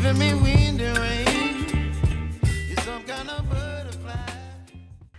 giving me wind and rain. You're some kind of butterfly.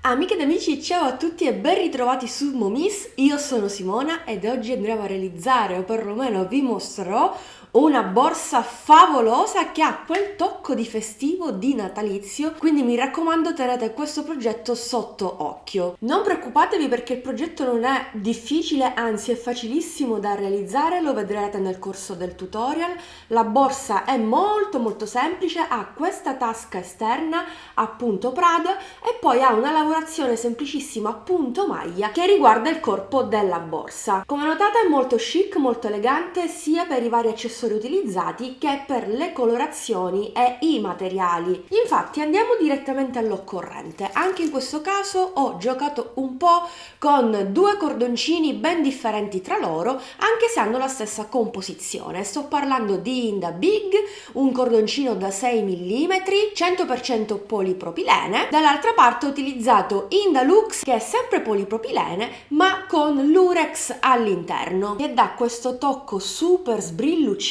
Amiche ed amici, ciao a tutti e ben ritrovati su Momis. Io sono Simona ed oggi andremo a realizzare, o perlomeno vi mostrerò, una borsa favolosa che ha quel tocco di festivo, di natalizio, quindi mi raccomando tenete questo progetto sotto occhio. Non preoccupatevi perché il progetto non è difficile, anzi è facilissimo da realizzare, lo vedrete nel corso del tutorial. La borsa è molto semplice, ha questa tasca esterna appunto Prada e poi ha una lavorazione semplicissima appunto maglia che riguarda il corpo della borsa. Come notate è molto chic, molto elegante sia per i vari accessori utilizzati che per le colorazioni e i materiali. Infatti andiamo direttamente all'occorrente. Anche in questo caso ho giocato un po' con due cordoncini ben differenti tra loro, anche se hanno la stessa composizione. Sto parlando di Inda Big, un cordoncino da 6 mm, 100% polipropilene. Dall'altra parte ho utilizzato Inda Lux, che è sempre polipropilene ma con l'urex all'interno, che dà questo tocco super sbrilluccicoso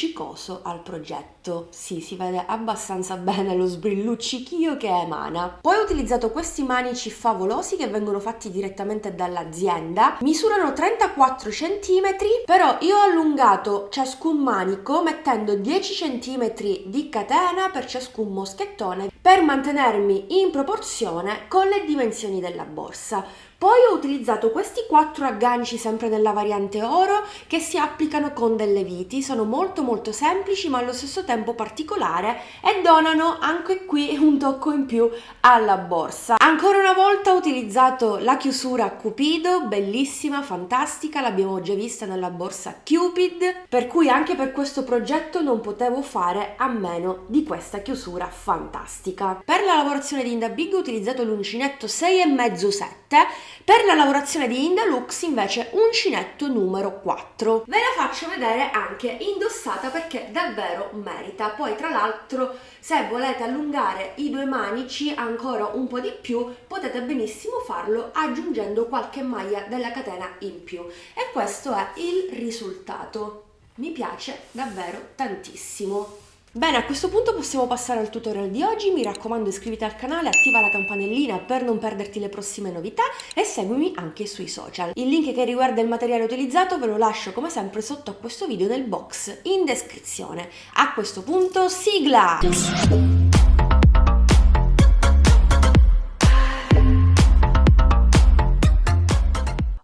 al progetto. Sì, si vede abbastanza bene lo sbrilluccichio che emana. Poi ho utilizzato questi manici favolosi che vengono fatti direttamente dall'azienda. Misurano 34 cm, però io ho allungato ciascun manico mettendo 10 cm di catena per ciascun moschettone per mantenermi in proporzione con le dimensioni della borsa. Poi ho utilizzato questi 4 agganci sempre nella variante oro che si applicano con delle viti, sono molto semplici ma allo stesso tempo particolare e donano anche qui un tocco in più alla borsa. Ancora una volta ho utilizzato la chiusura a cupido, bellissima, fantastica, l'abbiamo già vista nella borsa Cupid, per cui anche per questo progetto non potevo fare a meno di questa chiusura fantastica. Per la lavorazione di Inda Big ho utilizzato l'uncinetto 6,5-7, per la lavorazione di Inda Lux invece uncinetto numero 4. Ve la faccio vedere anche indossata perché davvero merita. Poi tra l'altro se volete allungare i due manici ancora un po' di più potete benissimo farlo aggiungendo qualche maglia della catena in più. E questo è il risultato. Mi piace davvero tantissimo. Bene, a questo punto possiamo passare al tutorial di oggi. Mi raccomando, iscriviti al canale, attiva la campanellina per non perderti le prossime novità e seguimi anche sui social. Il link che riguarda il materiale utilizzato ve lo lascio come sempre sotto a questo video nel box in descrizione. A questo punto, sigla!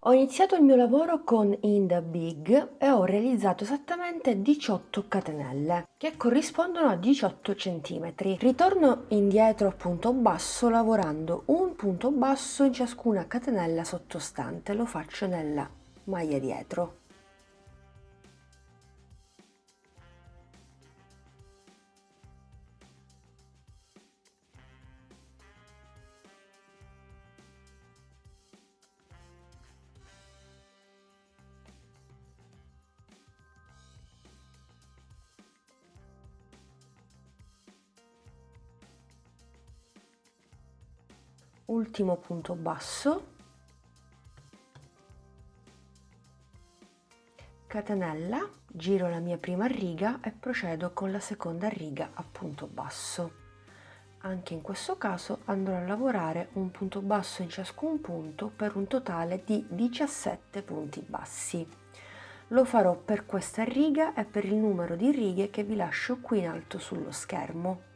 Ho iniziato il mio lavoro con Inda Big e ho realizzato esattamente 18 catenelle che corrispondono a 18 cm. Ritorno indietro a punto basso lavorando un punto basso in ciascuna catenella sottostante, lo faccio nella maglia dietro. Ultimo punto basso, catenella, giro la mia prima riga e procedo con la seconda riga a punto basso. Anche in questo caso andrò a lavorare un punto basso in ciascun punto per un totale di 17 punti bassi. Lo farò per questa riga e per il numero di righe che vi lascio qui in alto sullo schermo.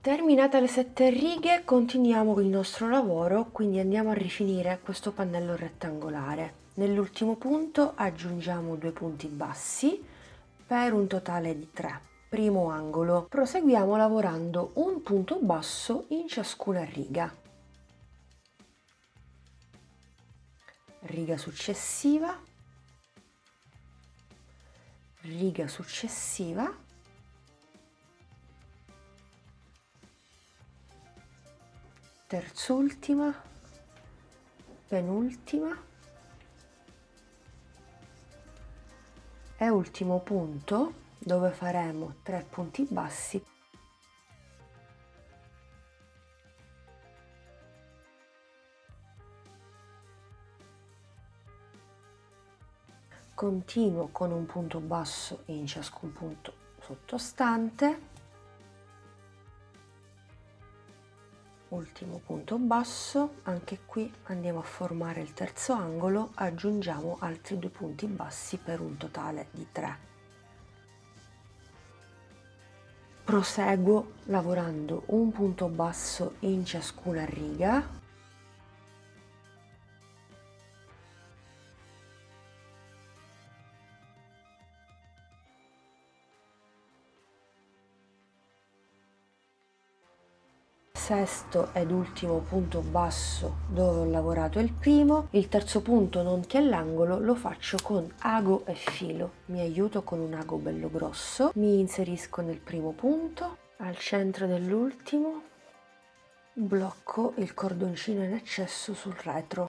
Terminate le 7 righe continuiamo il nostro lavoro, quindi andiamo a rifinire questo pannello rettangolare. Nell'ultimo punto aggiungiamo 2 punti bassi per un totale di 3. Primo angolo. Proseguiamo lavorando un punto basso in ciascuna riga. Riga successiva, riga successiva, terzultima, penultima e ultimo punto dove faremo 3 punti bassi . Continuo con un punto basso in ciascun punto sottostante, ultimo punto basso, anche qui andiamo a formare il terzo angolo, aggiungiamo altri 2 punti bassi per un totale di 3. Proseguo lavorando un punto basso in ciascuna riga. Sesto ed ultimo punto basso dove ho lavorato il primo. Il terzo punto, nonché l'angolo, lo faccio con ago e filo. Mi aiuto con un ago bello grosso, mi inserisco nel primo punto, al centro dell'ultimo blocco il cordoncino in eccesso sul retro.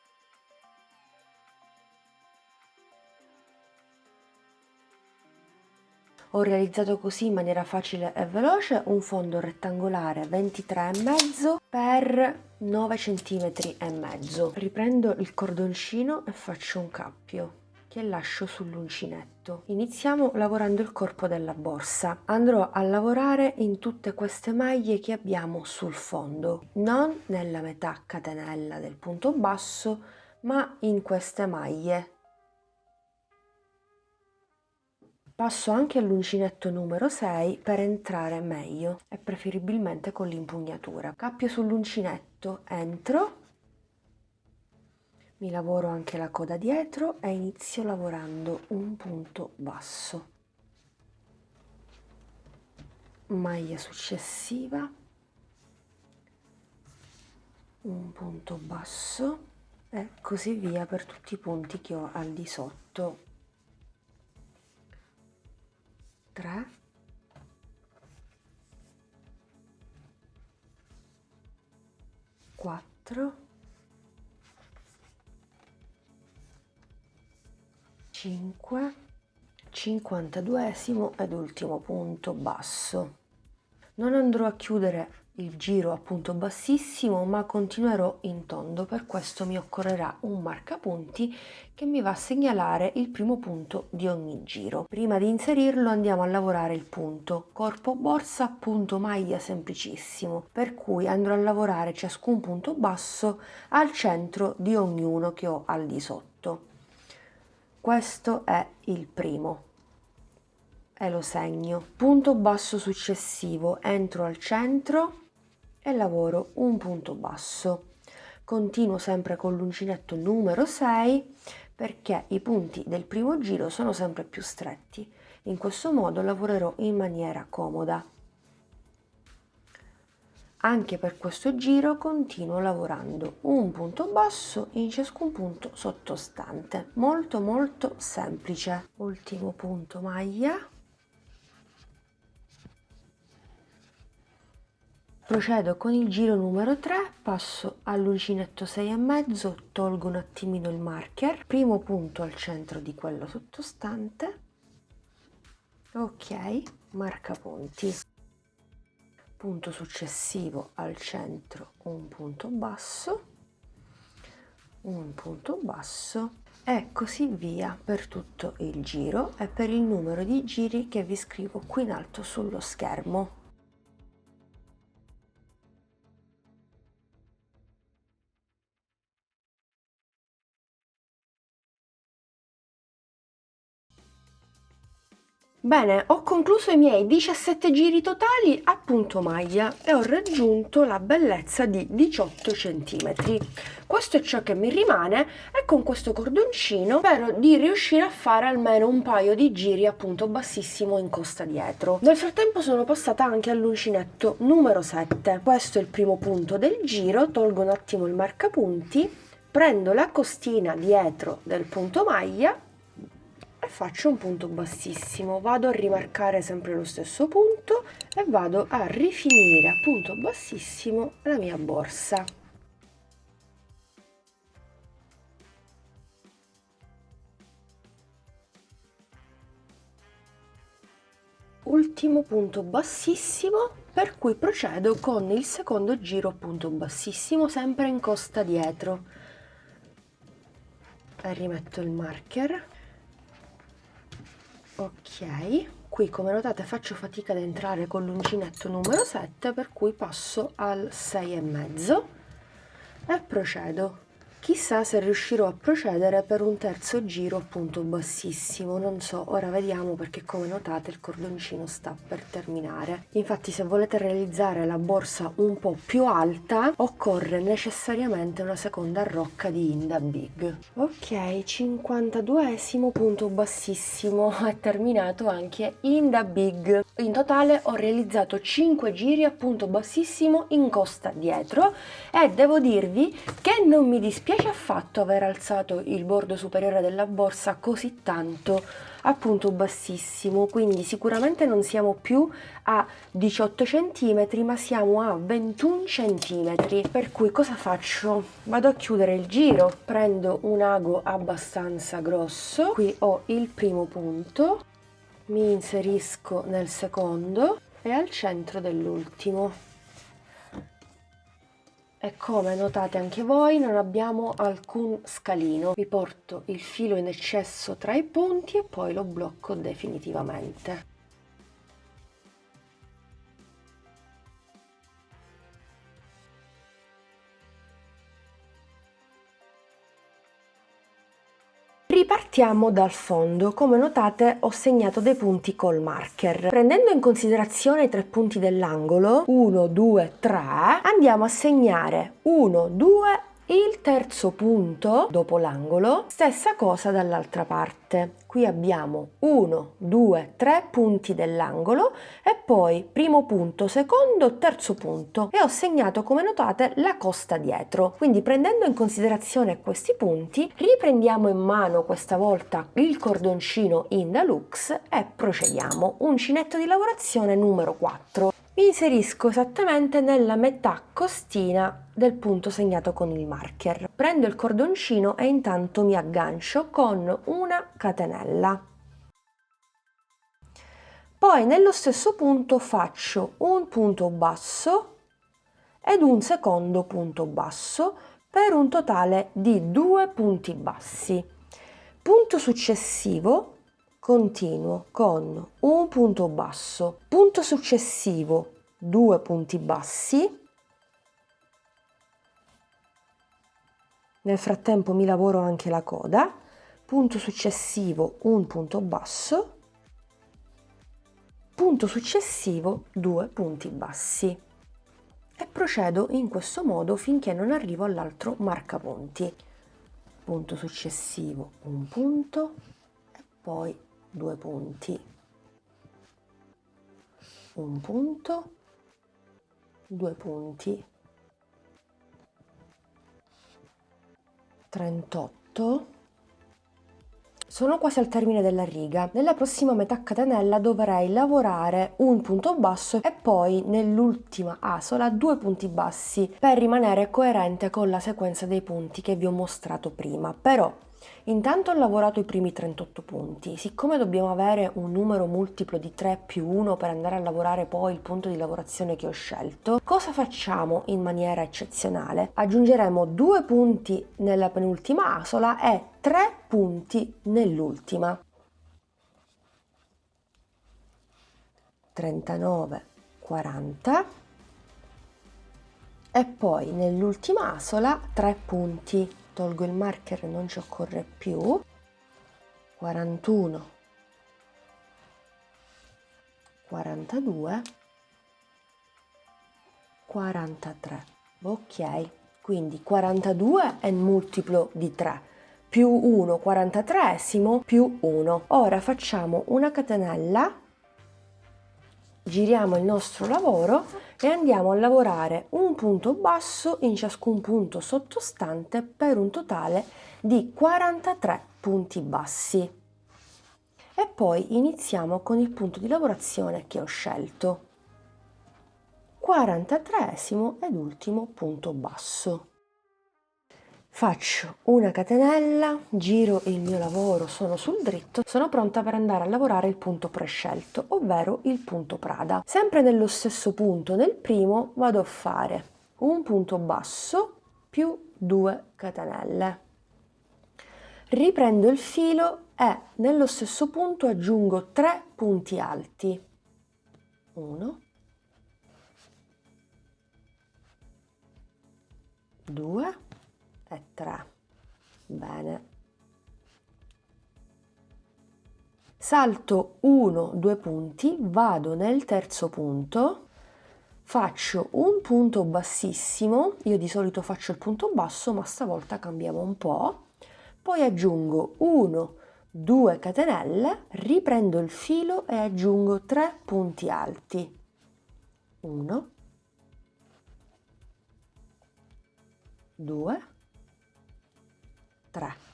Ho realizzato così in maniera facile e veloce un fondo rettangolare 23,5 per 9 cm e mezzo. Riprendo il cordoncino e faccio un cappio che lascio sull'uncinetto. Iniziamo lavorando il corpo della borsa. Andrò a lavorare in tutte queste maglie che abbiamo sul fondo, non nella metà catenella del punto basso, ma in queste maglie. Passo anche all'uncinetto numero 6 per entrare meglio e preferibilmente con l'impugnatura. Cappio sull'uncinetto, entro, mi lavoro anche la coda dietro e inizio lavorando un punto basso. Maglia successiva, un punto basso e così via per tutti i punti che ho al di sotto. 3, 4, 5, 52esimo ed ultimo punto basso. Non andrò a chiudere il giro a punto bassissimo, ma continuerò in tondo. Per questo mi occorrerà un marcapunti che mi va a segnalare il primo punto di ogni giro. Prima di inserirlo andiamo a lavorare il punto corpo borsa, punto maglia semplicissimo, per cui andrò a lavorare ciascun punto basso al centro di ognuno che ho al di sotto. Questo è il primo e lo segno. Punto basso successivo, entro al centro e lavoro un punto basso. Continuo sempre con l'uncinetto numero 6 perché i punti del primo giro sono sempre più stretti. In questo modo lavorerò in maniera comoda. Anche per questo giro continuo lavorando un punto basso in ciascun punto sottostante. Molto molto semplice. Ultimo punto maglia. Procedo con il giro numero 3, passo all'uncinetto 6,5, tolgo un attimino il marker, primo punto al centro di quello sottostante, ok, marcapunti, punto successivo al centro un punto basso e così via per tutto il giro e per il numero di giri che vi scrivo qui in alto sullo schermo. Bene, ho concluso i miei 17 giri totali a punto maglia e ho raggiunto la bellezza di 18 cm. Questo è ciò che mi rimane e con questo cordoncino spero di riuscire a fare almeno un paio di giri a punto bassissimo in costa dietro. Nel frattempo sono passata anche all'uncinetto numero 7. Questo è il primo punto del giro, tolgo un attimo il marcapunti, prendo la costina dietro del punto maglia e faccio un punto bassissimo, vado a rimarcare sempre lo stesso punto e vado a rifinire a punto bassissimo la mia borsa. Ultimo punto bassissimo, per cui procedo con il secondo giro a punto bassissimo, sempre in costa dietro. E rimetto il marker. Ok, qui come notate faccio fatica ad entrare con l'uncinetto numero 7, per cui passo al 6,5 e procedo. Chissà se riuscirò a procedere per un terzo giro a punto bassissimo, non so, ora vediamo, perché come notate il cordoncino sta per terminare. Infatti se volete realizzare la borsa un po' più alta occorre necessariamente una seconda rocca di Inda Big. Ok, 52esimo punto bassissimo, è terminato anche Inda Big. In totale ho realizzato 5 giri a punto bassissimo in costa dietro e devo dirvi che non mi dispiace affatto aver alzato il bordo superiore della borsa così tanto a punto bassissimo, quindi sicuramente non siamo più a 18 cm ma siamo a 21 cm, per cui cosa faccio? Vado a chiudere il giro, prendo un ago abbastanza grosso, qui ho il primo punto, mi inserisco nel secondo e al centro dell'ultimo. E come notate anche voi non abbiamo alcun scalino. Vi porto il filo in eccesso tra i punti e poi lo blocco definitivamente. Ripartiamo dal fondo. Come notate ho segnato dei punti col marker. Prendendo in considerazione i 3 punti dell'angolo, 1, 2, 3, andiamo a segnare 1, 2, il terzo punto dopo l'angolo, stessa cosa dall'altra parte. Qui abbiamo 1, 2, 3 punti dell'angolo e poi primo punto, secondo, terzo punto, e ho segnato, come notate, la costa dietro. Quindi prendendo in considerazione questi punti riprendiamo in mano questa volta il cordoncino Inda Lux e procediamo. Uncinetto di lavorazione numero 4. Mi inserisco esattamente nella metà costina del punto segnato con il marker. Prendo il cordoncino e intanto mi aggancio con una catenella. Poi nello stesso punto faccio un punto basso ed un secondo punto basso per un totale di 2 punti bassi. Punto successivo continuo con un punto basso, punto successivo 2 punti bassi. Nel frattempo mi lavoro anche la coda, punto successivo un punto basso, punto successivo 2 punti bassi e procedo in questo modo finché non arrivo all'altro marcapunti. Punto successivo un punto e poi 2 punti, un punto, 2 punti, 38. Sono quasi al termine della riga. Nella prossima metà catenella dovrei lavorare un punto basso e poi nell'ultima asola 2 punti bassi per rimanere coerente con la sequenza dei punti che vi ho mostrato prima. Però intanto ho lavorato i primi 38 punti. Siccome dobbiamo avere un numero multiplo di 3 più 1 per andare a lavorare poi il punto di lavorazione che ho scelto, cosa facciamo in maniera eccezionale? Aggiungeremo 2 punti nella penultima asola e 3 punti nell'ultima. 39, 40 e poi nell'ultima asola 3 punti. Tolgo il marker, non ci occorre più. 41, 42, 43. Ok, quindi 42 è il multiplo di 3, più 1, 43esimo, più 1. Ora facciamo una catenella, giriamo il nostro lavoro e andiamo a lavorare un punto basso in ciascun punto sottostante per un totale di 43 punti bassi. E poi iniziamo con il punto di lavorazione che ho scelto. 43esimo ed ultimo punto basso. Faccio una catenella, giro il mio lavoro, sono sul dritto, sono pronta per andare a lavorare il punto prescelto, ovvero il punto Prada. Sempre nello stesso punto, nel primo, vado a fare un punto basso più 2 catenelle. riprendo il filo e nello stesso punto aggiungo 3 punti alti. 1, 2 e 3. Bene. Salto 1, 2 punti, vado nel terzo punto, faccio un punto bassissimo, io di solito faccio il punto basso, ma stavolta cambiamo un po', poi aggiungo 1, 2 catenelle, riprendo il filo e aggiungo 3 punti alti. 1, 2, 3.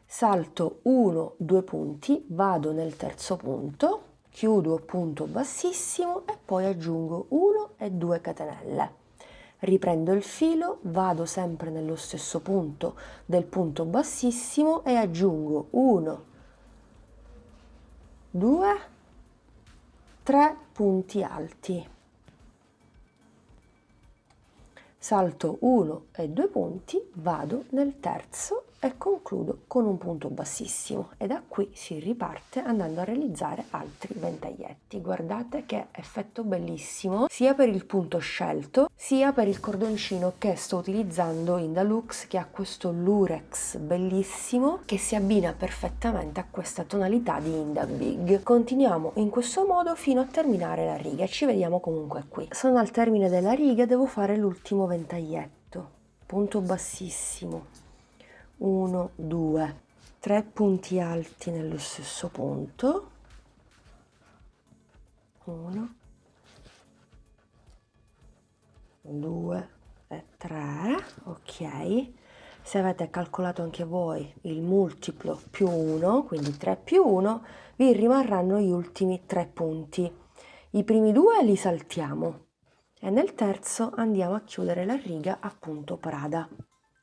Salto 1, 2 punti, vado nel terzo punto, chiudo punto bassissimo e poi aggiungo 1 e 2 catenelle. Riprendo il filo, vado sempre nello stesso punto del punto bassissimo e aggiungo 1, 2, 3 punti alti. Salto 1 e 2 punti, vado nel terzo e concludo con un punto bassissimo e da qui si riparte andando a realizzare altri ventaglietti. Guardate che effetto bellissimo sia per il punto scelto sia per il cordoncino che sto utilizzando in Deluxe, che ha questo lurex bellissimo che si abbina perfettamente a questa tonalità di Inda Big. Continuiamo in questo modo fino a terminare la riga e ci vediamo comunque qui. Sono al termine della riga, devo fare l'ultimo ventaglietto, punto bassissimo, 1, 2, 3 punti alti nello stesso punto, 1, 2 e 3, ok. Se avete calcolato anche voi il multiplo più 1, quindi 3 più 1, vi rimarranno gli ultimi 3 punti. I primi 2 li saltiamo e nel terzo andiamo a chiudere la riga a punto Prada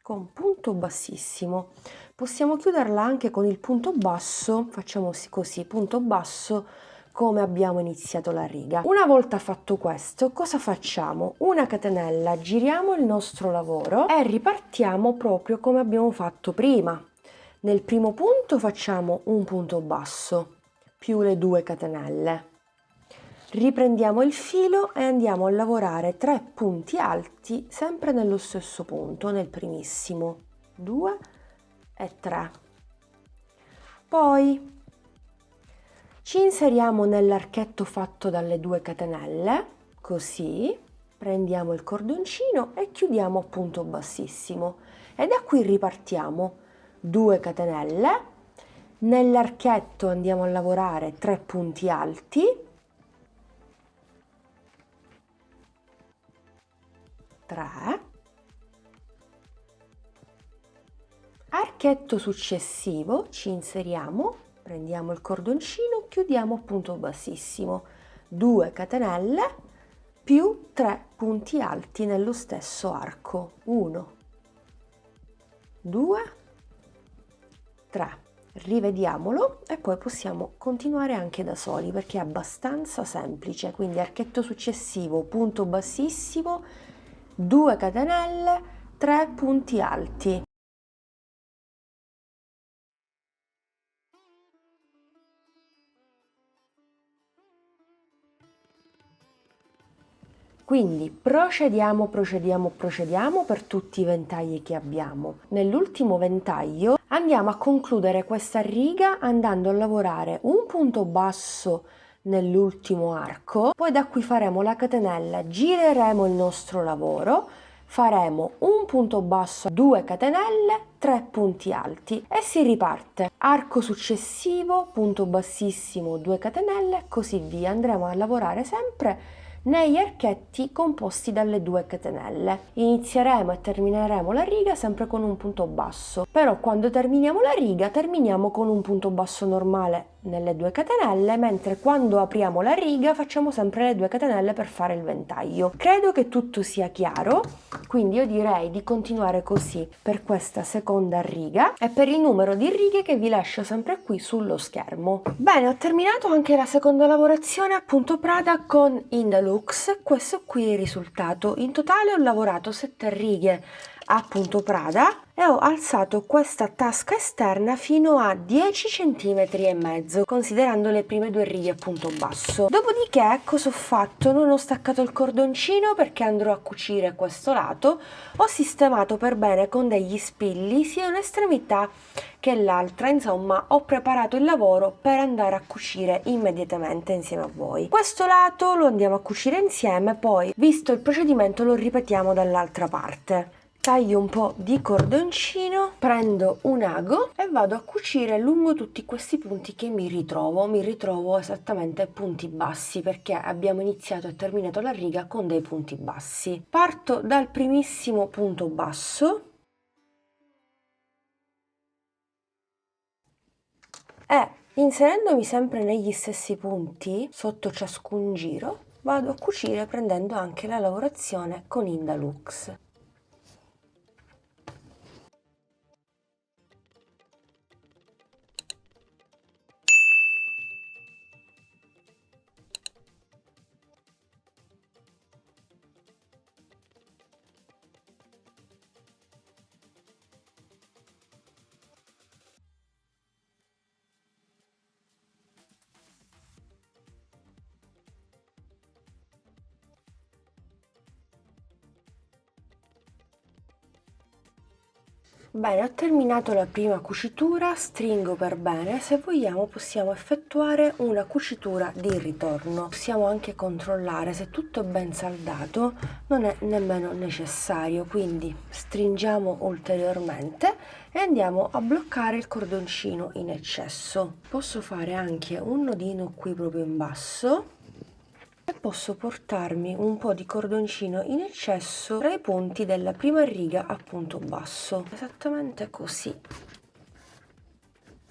con punto bassissimo. Possiamo chiuderla anche con il punto basso, facciamo così, punto basso, come abbiamo iniziato la riga. Una volta fatto questo, cosa facciamo? Una catenella, giriamo il nostro lavoro e ripartiamo proprio come abbiamo fatto prima. Nel primo punto facciamo un punto basso più le 2 catenelle. Riprendiamo il filo e andiamo a lavorare 3 punti alti sempre nello stesso punto, nel primissimo, 2 e 3. Poi ci inseriamo nell'archetto fatto dalle 2 catenelle, così, prendiamo il cordoncino e chiudiamo a punto bassissimo e da qui ripartiamo 2 catenelle, nell'archetto andiamo a lavorare 3 punti alti, 3, archetto successivo, ci inseriamo, prendiamo il cordoncino, chiudiamo a punto bassissimo, 2 catenelle più 3 punti alti nello stesso arco, 1, 2, 3. Rivediamolo e poi possiamo continuare anche da soli perché è abbastanza semplice. Quindi archetto successivo, punto bassissimo, 2 catenelle, 3 punti alti. Quindi procediamo per tutti i ventagli che abbiamo. Nell'ultimo ventaglio andiamo a concludere questa riga andando a lavorare un punto basso nell'ultimo arco, poi da qui faremo la catenella, gireremo il nostro lavoro, faremo un punto basso, 2 catenelle, 3 punti alti e si riparte. Arco successivo, punto bassissimo, 2 catenelle e così via. Andremo a lavorare sempre negli archetti composti dalle 2 catenelle. Inizieremo e termineremo la riga sempre con un punto basso, però quando terminiamo la riga terminiamo con un punto basso normale nelle 2 catenelle, mentre quando apriamo la riga facciamo sempre le 2 catenelle per fare il ventaglio. Credo che tutto sia chiaro, quindi io direi di continuare così per questa seconda riga e per il numero di righe che vi lascio sempre qui sullo schermo. Bene, ho terminato anche la seconda lavorazione a punto Prada con In Deluxe. Questo qui è il risultato. In totale ho lavorato 7 righe a punto Prada e ho alzato questa tasca esterna fino a 10 centimetri e mezzo, considerando le prime due righe a punto basso. Dopodiché cosa ho fatto? Non ho staccato il cordoncino perché andrò a cucire questo lato, ho sistemato per bene con degli spilli sia un'estremità che l'altra, insomma ho preparato il lavoro per andare a cucire immediatamente insieme a voi. Questo lato lo andiamo a cucire insieme, poi visto il procedimento lo ripetiamo dall'altra parte. Taglio un po' di cordoncino, prendo un ago e vado a cucire lungo tutti questi punti che mi ritrovo esattamente ai punti bassi perché abbiamo iniziato e terminato la riga con dei punti bassi. Parto dal primissimo punto basso e inserendomi sempre negli stessi punti sotto ciascun giro vado a cucire prendendo anche la lavorazione con Indalux. Bene, ho terminato la prima cucitura, stringo per bene, se vogliamo possiamo effettuare una cucitura di ritorno. Possiamo anche controllare se tutto è ben saldato, non è nemmeno necessario, quindi stringiamo ulteriormente e andiamo a bloccare il cordoncino in eccesso. Posso fare anche un nodino qui proprio in basso. E posso portarmi un po' di cordoncino in eccesso tra i punti della prima riga a punto basso, esattamente così.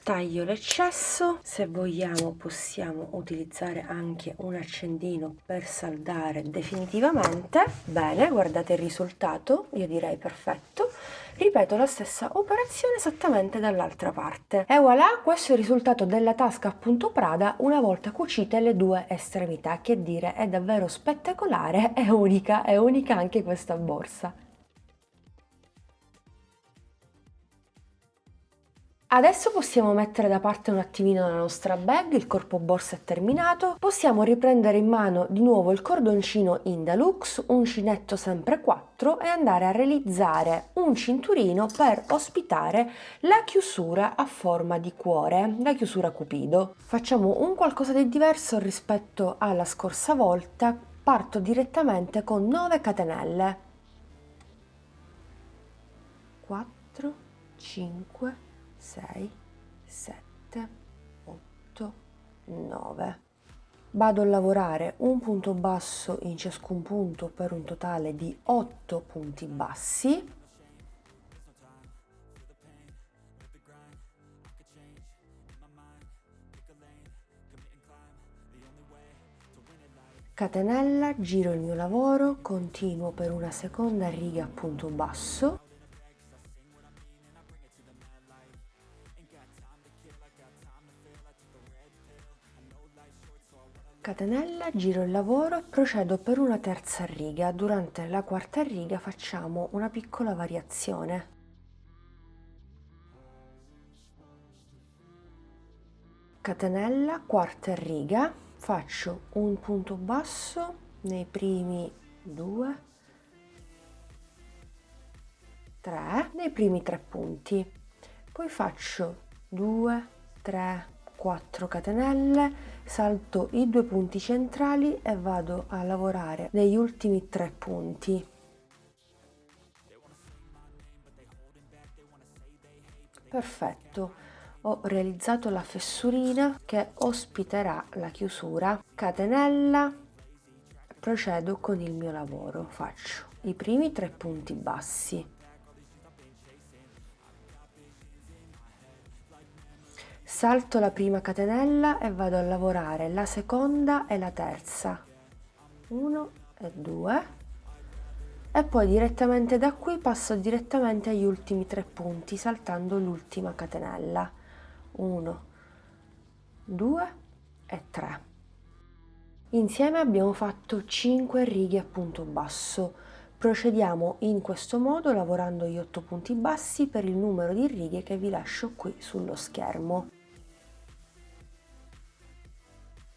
Taglio l'eccesso, se vogliamo possiamo utilizzare anche un accendino per saldare definitivamente. Bene, guardate il risultato, io direi perfetto. Ripeto la stessa operazione esattamente dall'altra parte. E voilà, questo è il risultato della tasca a punto Prada una volta cucite le due estremità. Che dire, è davvero spettacolare, è unica anche questa borsa. Adesso possiamo mettere da parte un attimino la nostra bag, il corpo borsa è terminato, possiamo riprendere in mano di nuovo il cordoncino Indalux, uncinetto sempre 4 e andare a realizzare un cinturino per ospitare la chiusura a forma di cuore, la chiusura cupido. Facciamo un qualcosa di diverso rispetto alla scorsa volta, parto direttamente con 9 catenelle. 4, 5, 6, 7, 8, 9. Vado a lavorare un punto basso in ciascun punto per un totale di 8 punti bassi. Catenella, giro il mio lavoro, continuo per una seconda riga a punto basso. Catenella, giro il lavoro e procedo per una terza riga. Durante la quarta riga facciamo una piccola variazione. Catenella, quarta riga, faccio un punto basso nei primi 2, 3, nei primi 3 punti, poi faccio 2, 3, 4 catenelle, salto i 2 punti centrali e vado a lavorare negli ultimi 3 punti. Perfetto, ho realizzato la fessurina che ospiterà la chiusura. Catenella, procedo con il mio lavoro, faccio i primi 3 punti bassi. Salto la prima catenella e vado a lavorare la seconda e la terza, 1 e 2, e poi direttamente da qui passo direttamente agli ultimi 3 punti saltando l'ultima catenella, 1, 2 e 3. Insieme abbiamo fatto 5 righe a punto basso. Procediamo in questo modo lavorando gli 8 punti bassi per il numero di righe che vi lascio qui sullo schermo.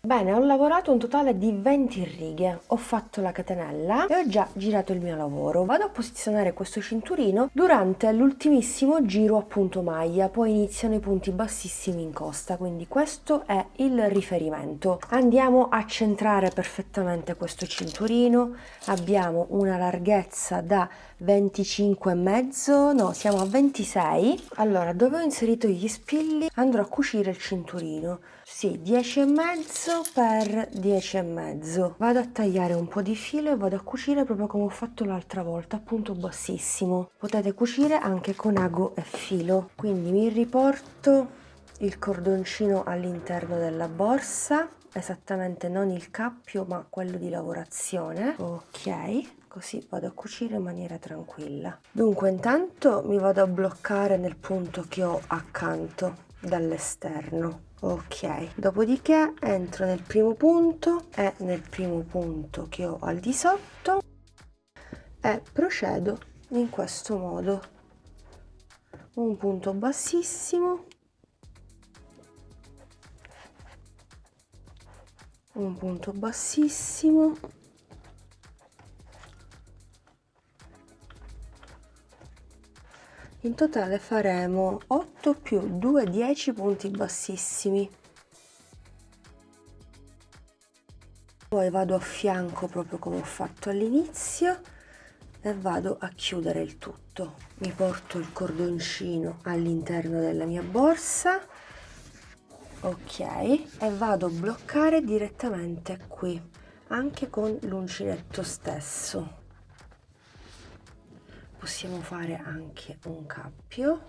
Bene, ho lavorato un totale di 20 righe, ho fatto la catenella e ho già girato il mio lavoro. Vado a posizionare questo cinturino durante l'ultimissimo giro a punto maglia, poi iniziano i punti bassissimi in costa, quindi questo è il riferimento. Andiamo a centrare perfettamente questo cinturino, abbiamo una larghezza da 25,5, no, siamo a 26. Allora, dove ho inserito gli spilli andrò a cucire il cinturino. Sì, 10,5 per 10,5. Vado a tagliare un po' di filo e vado a cucire proprio come ho fatto l'altra volta, a punto bassissimo. Potete cucire anche con ago e filo. Quindi mi riporto il cordoncino all'interno della borsa, esattamente non il cappio ma quello di lavorazione. Ok, così vado a cucire in maniera tranquilla. Dunque intanto mi vado a bloccare nel punto che ho accanto dall'esterno. Ok, dopodiché entro nel primo punto e nel primo punto che ho al di sotto e procedo in questo modo. Un punto bassissimo, un punto bassissimo, in totale faremo 8 più 2, 10 punti bassissimi. Poi vado a fianco proprio come ho fatto all'inizio e vado a chiudere il tutto. Mi porto il cordoncino all'interno della mia borsa, ok, e vado a bloccare direttamente qui, anche con l'uncinetto stesso. Possiamo fare anche un cappio.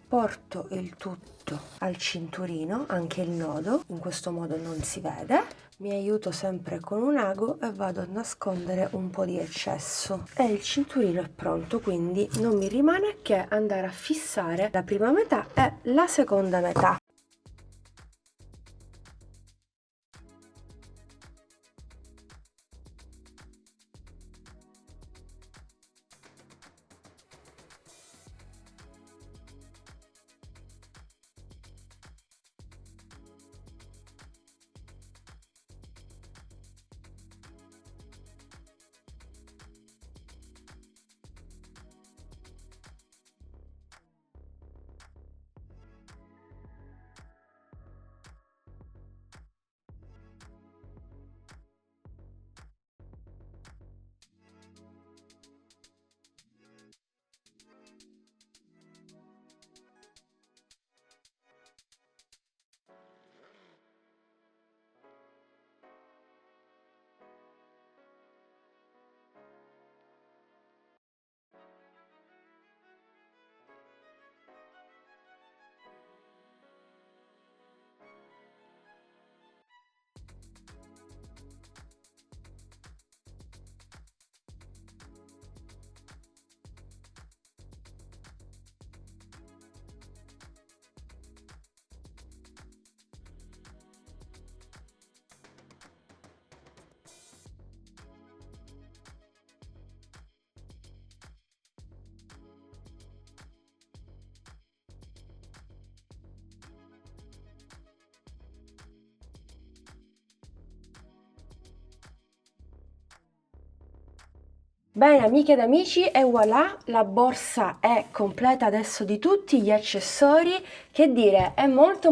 Porto il tutto al cinturino, anche il nodo, in questo modo non si vede. Mi aiuto sempre con un ago e vado a nascondere un po' di eccesso. E il cinturino è pronto, quindi non mi rimane che andare a fissare la prima metà e la seconda metà. Bene amiche ed amici, e voilà, la borsa è completa adesso di tutti gli accessori. Che dire, è molto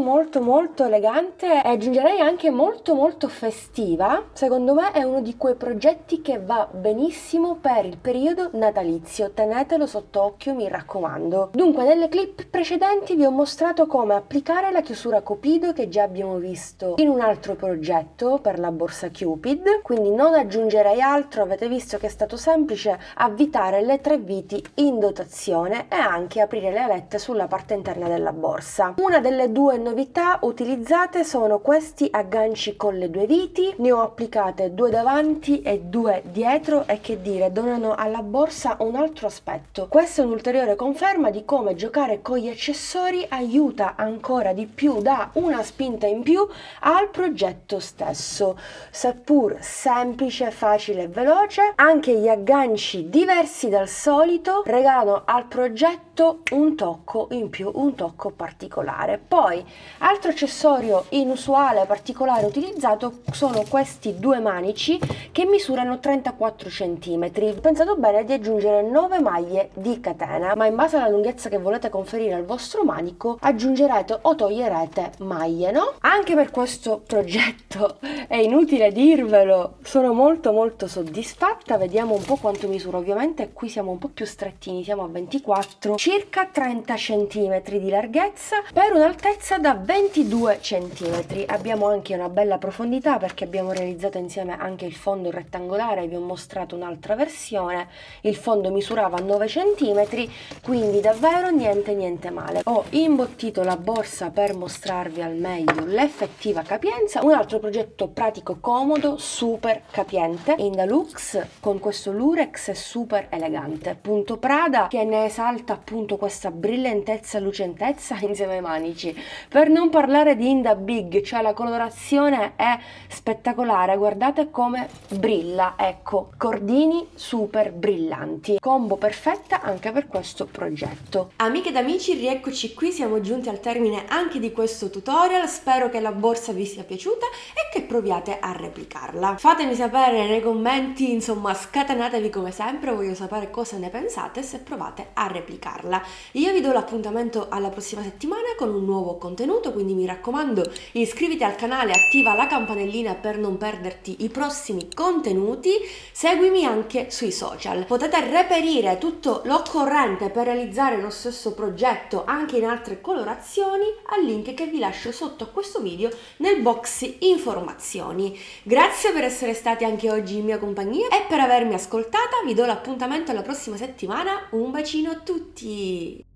elegante e aggiungerei anche molto festiva. Secondo me è uno di quei progetti che va benissimo per il periodo natalizio, tenetelo sott'occhio, mi raccomando. Dunque, nelle clip precedenti vi ho mostrato come applicare la chiusura Cupido che già abbiamo visto in un altro progetto per la borsa Cupid, quindi non aggiungerei altro. Avete visto che è stato semplice avvitare le 3 viti in dotazione e anche aprire le alette sulla parte interna della borsa. Una delle 2 novità utilizzate sono questi agganci con le 2 viti, ne ho applicate 2 davanti e 2 dietro e che dire, donano alla borsa un altro aspetto. Questa è un'ulteriore conferma di come giocare con gli accessori aiuta ancora di più, dà una spinta in più al progetto stesso. Seppur semplice, facile e veloce, anche gli agganci ganci diversi dal solito regalano al progetto un tocco in più, un tocco particolare. Poi, altro accessorio inusuale, particolare utilizzato sono questi due manici che misurano 34 cm. Ho pensato bene di aggiungere 9 maglie di catena, ma in base alla lunghezza che volete conferire al vostro manico aggiungerete o toglierete maglie, no? Anche per questo progetto è inutile dirvelo, sono molto soddisfatta. Vediamo un po' quanto misura. Ovviamente qui siamo un po' più strettini, siamo a 24, circa 30 cm di larghezza per un'altezza da 22 cm. Abbiamo anche una bella profondità perché abbiamo realizzato insieme anche il fondo rettangolare. Vi ho mostrato un'altra versione, il fondo misurava 9 cm, quindi davvero niente male. Ho imbottito la borsa per mostrarvi al meglio l'effettiva capienza. Un altro progetto pratico, comodo, super capiente, Indalux, con questo lurex super elegante. Punto Prada, che ne esalta appunto questa brillantezza e lucentezza insieme ai manici. Per non parlare di Inda Big, cioè la colorazione è spettacolare, guardate come brilla, ecco, cordini super brillanti, combo perfetta anche per questo progetto. Amiche ed amici, rieccoci qui, siamo giunti al termine anche di questo tutorial. Spero che la borsa vi sia piaciuta e che proviate a replicarla. Fatemi sapere nei commenti, insomma scatenatevi come sempre, voglio sapere cosa ne pensate se provate a replicarla. Io vi do l'appuntamento alla prossima settimana con un nuovo contenuto, quindi mi raccomando iscriviti al canale, attiva la campanellina per non perderti i prossimi contenuti, seguimi anche sui social. Potete reperire tutto l'occorrente per realizzare lo stesso progetto anche in altre colorazioni al link che vi lascio sotto a questo video nel box informazioni. Grazie per essere stati anche oggi in mia compagnia e per avermi ascoltata. Vi do l'appuntamento alla prossima settimana. Un bacino a tutti!